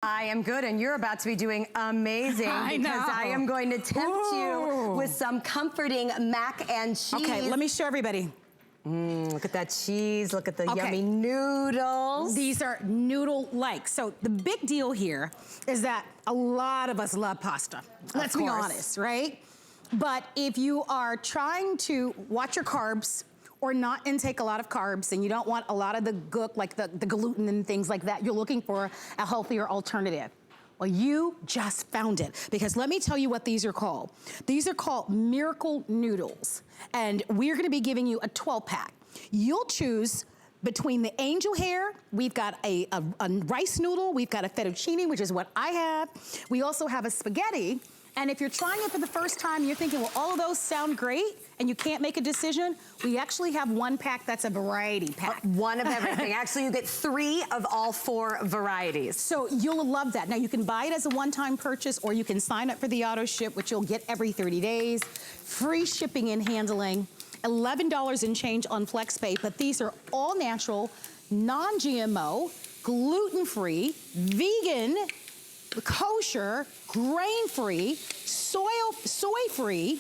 I am good, and you're about to be doing amazing because I am going to tempt you with some comforting mac and cheese. Okay, let me show everybody. Look at that cheese, look at the yummy noodles. These are noodle-like. So the big deal here is that a lot of us love pasta. Let's be honest, right? But if you are trying to watch your carbs, or not intake a lot of carbs, and you don't want a lot of the gook, like the gluten and things like that, you're looking for a healthier alternative. Well, you just found it, because let me tell you what these are called. These are called Miracle Noodles, and we're gonna be giving you a 12-pack. You'll choose between the angel hair, we've got a rice noodle, we've got a fettuccine, which is what I have. We also have a spaghetti. And if you're trying it for the first time, you're thinking, well, all of those sound great, and you can't make a decision, we actually have one pack that's a variety pack. One of everything. Actually, you get 3 of all 4 varieties. So you'll love that. Now, you can buy it as a one-time purchase, or you can sign up for the auto ship, which you'll get every 30 days. Free shipping and handling, $11 and change on FlexPay, but these are all natural, non-GMO, gluten-free, vegan, kosher, grain-free, soy-free,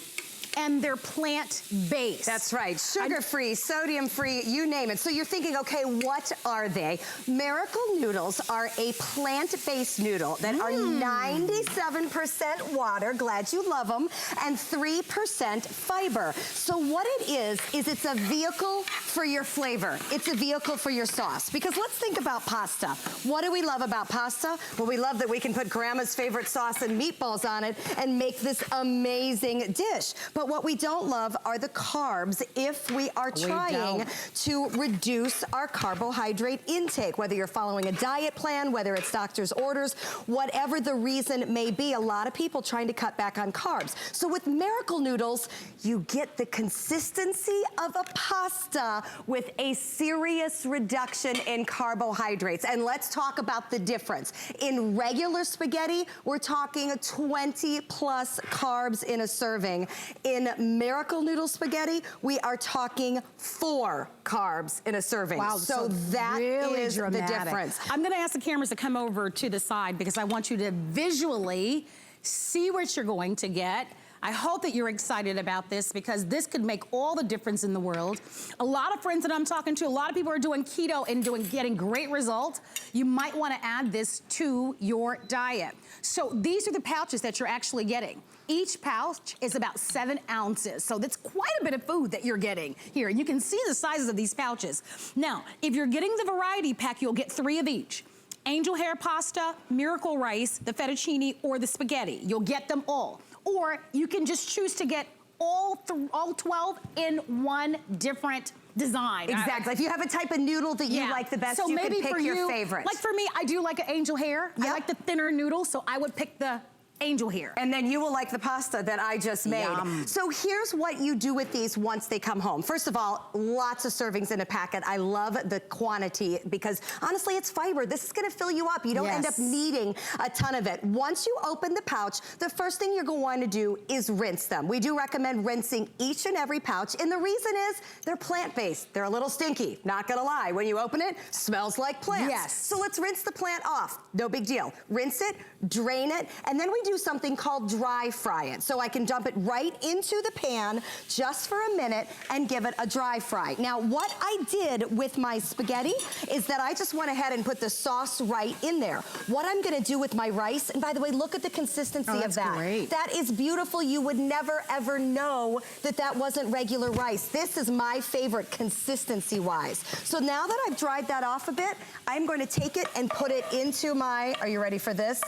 and they're plant-based. That's right, sugar-free, sodium-free, you name it. So you're thinking, okay, what are they? Miracle Noodles are a plant-based noodle that are 97% water, glad you love them, and 3% fiber. So what it is it's a vehicle for your flavor. It's a vehicle for your sauce. Because let's think about pasta. What do we love about pasta? Well, we love that we can put grandma's favorite sauce and meatballs on it and make this amazing dish. But what we don't love are the carbs if we are trying to reduce our carbohydrate intake, whether you're following a diet plan, whether it's doctor's orders, whatever the reason may be. A lot of people trying to cut back on carbs. So with Miracle Noodles, you get the consistency of a pasta with a serious reduction in carbohydrates. And let's talk about the difference. In regular spaghetti, we're talking 20 plus carbs in a serving. In Miracle Noodle spaghetti, we are talking 4 carbs in a serving. Wow, so that really is the difference. I'm gonna ask the cameras to come over to the side because I want you to visually see what you're going to get. I hope that you're excited about this because this could make all the difference in the world. A lot of friends that I'm talking to, a lot of people are doing keto and getting great results. You might want to add this to your diet. So these are the pouches that you're actually getting. Each pouch is about 7 ounces. So that's quite a bit of food that you're getting here. And you can see the sizes of these pouches. Now, if you're getting the variety pack, you'll get 3 of each. Angel hair pasta, miracle rice, the fettuccine, or the spaghetti. You'll get them all. Or you can just choose to get all 12 in one different design. Exactly. If you have a type of noodle that you like the best, so you can pick your favorite. Like for me, I do like an angel hair. I like the thinner noodle, so I would pick the angel hair. And then you will like the pasta that I just made. Yum. So here's what you do with these once they come home. First of all, lots of servings in a packet. I love the quantity because honestly, it's fiber. This is gonna fill you up. You don't end up needing a ton of it. Once you open the pouch, the first thing you're gonna want to do is rinse them. We do recommend rinsing each and every pouch. And the reason is they're plant-based. They're a little stinky, not gonna lie. When you open it, smells like plants. Yes. So let's rinse the plant off. No big deal. Rinse it, drain it, and then we do something called dry fry it. So I can dump it right into the pan just for a minute and give it a dry fry. Now, what I did with my spaghetti is that I just went ahead and put the sauce right in there. What I'm gonna do with my rice, and by the way, look at the consistency of that. Great. That is beautiful. You would never ever know that that wasn't regular rice. This is my favorite consistency-wise. So now that I've dried that off a bit, I'm going to take it and put it into my, are you ready for this?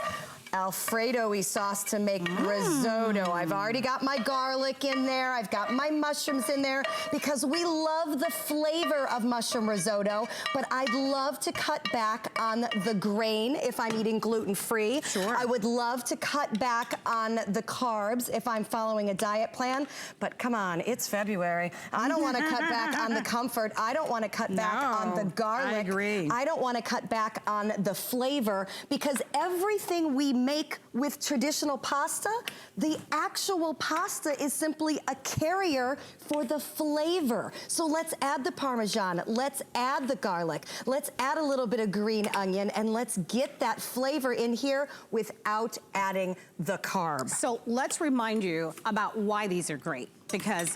Alfredo-y sauce to make risotto. I've already got my garlic in there. I've got my mushrooms in there because we love the flavor of mushroom risotto, but I'd love to cut back on the grain if I'm eating gluten-free. Sure. I would love to cut back on the carbs if I'm following a diet plan, but come on, it's February. I don't want to cut back on the comfort. I don't want to cut back on the garlic. I agree. I don't want to cut back on the flavor because everything we make with traditional pasta. The actual pasta is simply a carrier for the flavor. So let's add the Parmesan, let's add the garlic, let's add a little bit of green onion, and let's get that flavor in here without adding the carb. So let's remind you about why these are great, because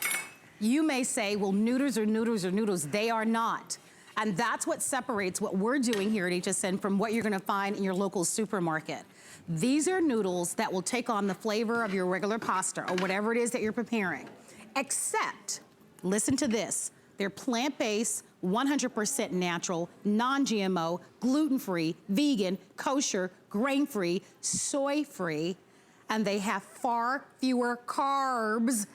you may say, well, noodles are noodles are noodles. They are not. And that's what separates what we're doing here at HSN from what you're gonna find in your local supermarket. These are noodles that will take on the flavor of your regular pasta or whatever it is that you're preparing. Except, listen to this, they're plant-based, 100% natural, non-GMO, gluten-free, vegan, kosher, grain-free, soy-free, and they have far fewer carbs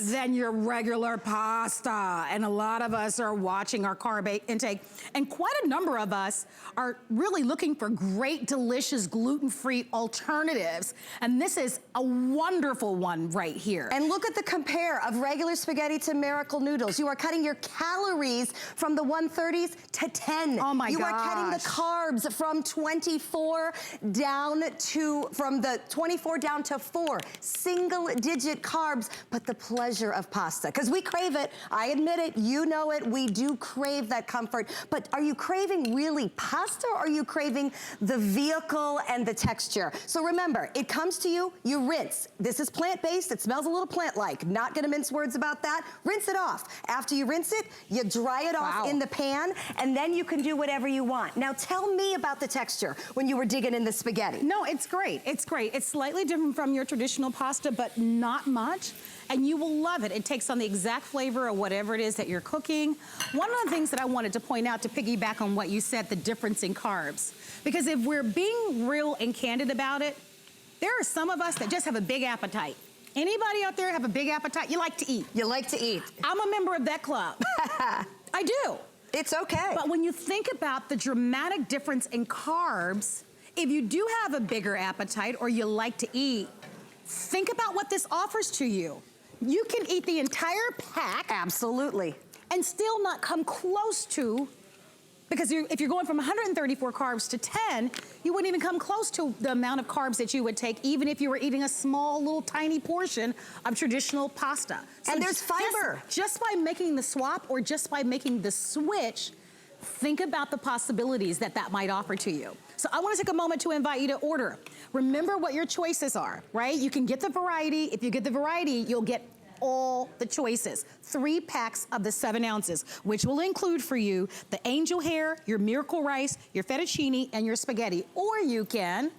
than your regular pasta. And a lot of us are watching our carb intake, and quite a number of us are really looking for great, delicious, gluten-free alternatives. And this is a wonderful one right here. And look at the compare of regular spaghetti to Miracle Noodles. You are cutting your calories from the 130s to 10. Oh my gosh. You are cutting the carbs from 24 down to, from the 24 down to 4. Single-digit carbs, but the pleasure of pasta, because we crave it. I admit it, you know it, we do crave that comfort. But are you craving really pasta, or are you craving the vehicle and the texture? So remember, it comes to you, you rinse. This is plant-based, it smells a little plant-like. Not gonna mince words about that. Rinse it off. After you rinse it, you dry it off in the pan, and then you can do whatever you want. Now tell me about the texture when you were digging in the spaghetti. No, it's great, it's great. It's slightly different from your traditional pasta, but not much. And you will love it. It takes on the exact flavor of whatever it is that you're cooking. One of the things that I wanted to point out to piggyback on what you said, the difference in carbs. Because if we're being real and candid about it, there are some of us that just have a big appetite. Anybody out there have a big appetite? You like to eat. You like to eat. I'm a member of that club. I do. It's okay. But when you think about the dramatic difference in carbs, if you do have a bigger appetite or you like to eat, think about what this offers to you. You can eat the entire pack. Absolutely. And still not come close to, because if you're going from 134 carbs to 10, you wouldn't even come close to the amount of carbs that you would take, even if you were eating a small, little, tiny portion of traditional pasta. So and there's fiber. Just by making the swap or just by making the switch, think about the possibilities that that might offer to you. So I want to take a moment to invite you to order. Remember what your choices are, right? You can get the variety. If you get the variety, you'll get all the choices. 3 packs of the 7 ounces, which will include for you the angel hair, your miracle rice, your fettuccine, and your spaghetti. Or you can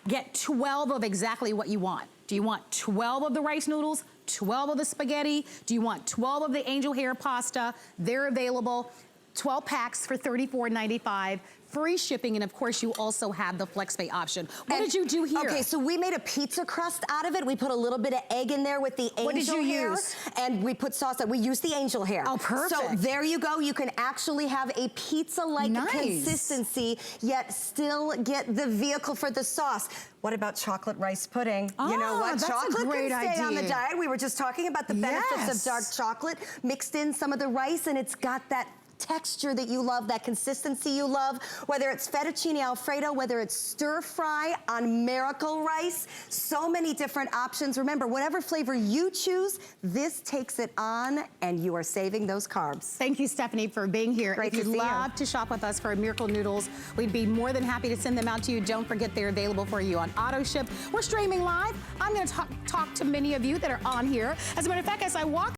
get 12 of exactly what you want. Do you want 12 of the rice noodles, 12 of the spaghetti? Do you want 12 of the angel hair pasta? They're available. 12 packs for $34.95. Free shipping, and of course you also have the FlexPay option. What did you do here? Okay, so we made a pizza crust out of it. We put a little bit of egg in there with the angel hair. What did you use? And we put sauce on. We used the angel hair. Oh, perfect. So there you go. You can actually have a pizza-like consistency, yet still get the vehicle for the sauce. What about chocolate rice pudding? You know what? That's chocolate a great can stay idea. on the diet. We were just talking about the benefits of dark chocolate. Mixed in some of the rice, and it's got that texture that you love, that consistency you love, whether it's fettuccine Alfredo, whether it's stir fry on miracle rice, so many different options. Remember, whatever flavor you choose, this takes it on, and you are saving those carbs. Thank you, Stephanie, for being here. Great if you'd love to shop with us for Miracle Noodles, we'd be more than happy to send them out to you. Don't forget they're available for you on auto ship. We're streaming live. I'm going to talk to many of you that are on here. As a matter of fact, as I walk